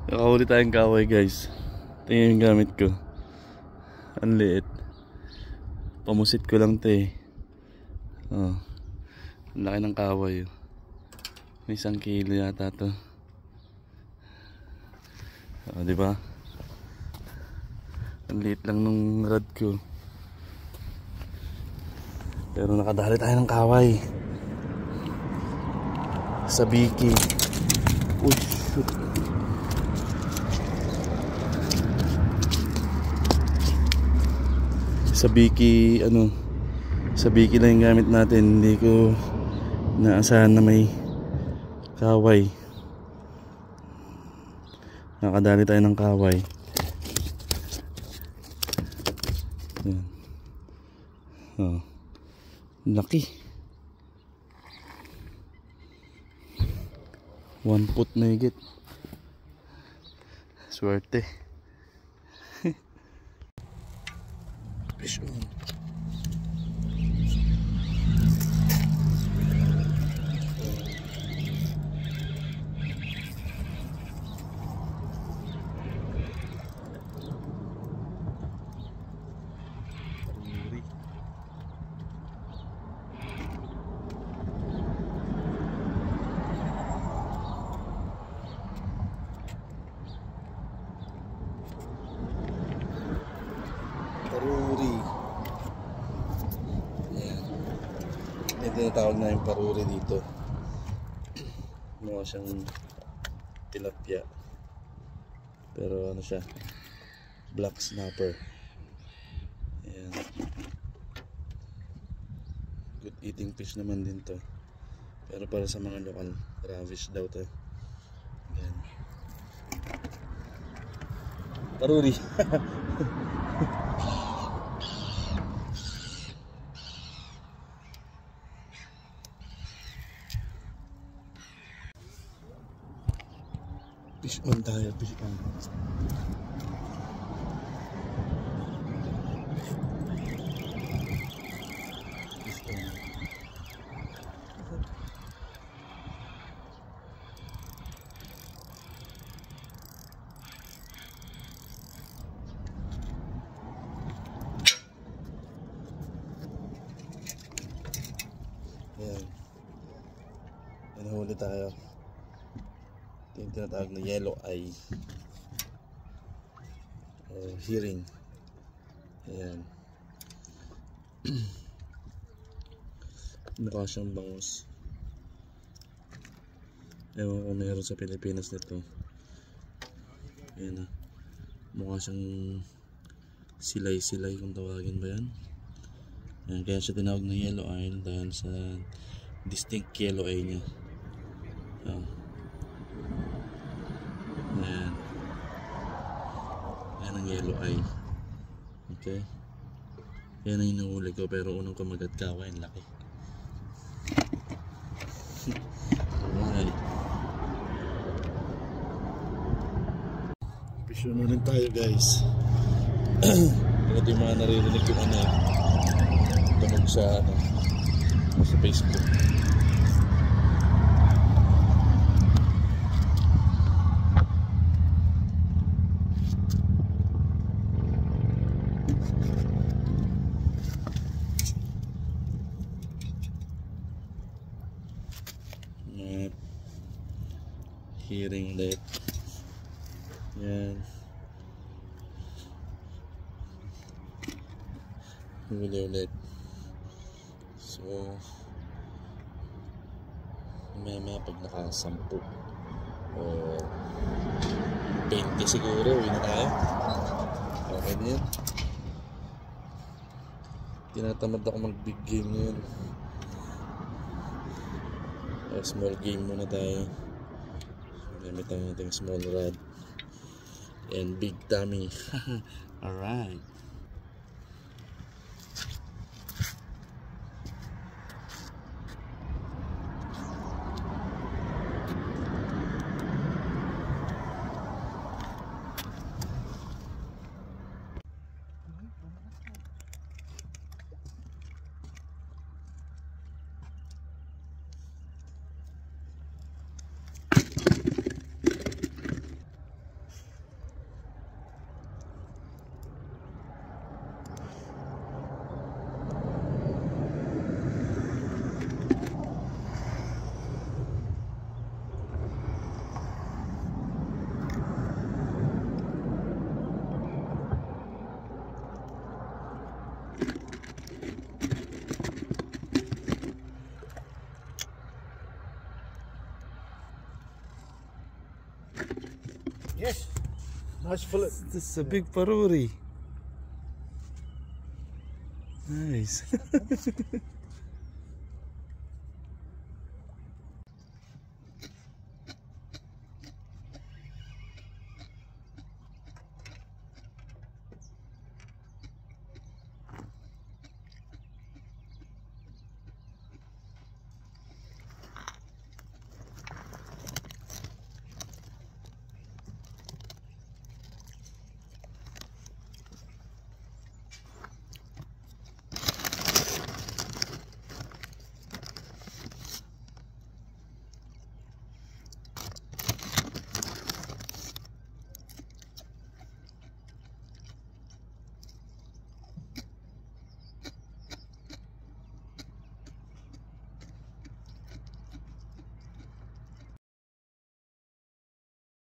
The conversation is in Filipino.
Nakahuli tayong kaway guys. Tingnan yung gamit ko. Ang liit. Pamusit ko lang to eh. Oh. Ang laki ng kaway. May 1 kilo yata to. Oh, diba? Ang liit lang nung rod ko. Pero nakadali tayo ng kaway. Sa biki. Uy, shoot. Sa biki, sa biki lang yung gamit natin. Hindi ko naasahan na may kaway. Nakadali tayo ng kaway. Yan. Oh. Laki. 1 foot na higit. Swerte. Fish on. Paruri. Ayan. May tinatawag na yung paruri dito. Mukha siyang tilapia. Pero ano siya? Black snapper. Ayan. Good eating fish naman din to. Pero para sa mga lokal, ravish daw to. Ayan. Paruri. Fish on tayo, fish on. Fish on. Ayan. Nahuli tayo. Ito yung tinatawag na yellow eye o hearing. Ayan. Mukha siyang bangus. Ewan ko meron sa Pilipinas nito. Ayan na. Mukha siyang silay-silay kung tawagin ba yan. Ayan, kaya siya tinawag na yellow eye dahil sa distinct yellow eye niya. Ayan. Ayan ang yellow eye. Okay. Yan ang inuhuli ko, pero unang kumagat kaway, ang laki. Alright. Pisyo na rin tayo guys. Ito yung mga naririnig ko tunog sa Facebook. Hearing ulit. Yan. Huli ulit. So maya pag naka-10 o 20 siguro, uwi na tayo. Okay na yan. Tinatamad ako mag big game ngayon. Small game muna tayo. Gamit ang ating small rod and big tummy. Alright. Yes. Nice fillet. This is a big paruri. Nice.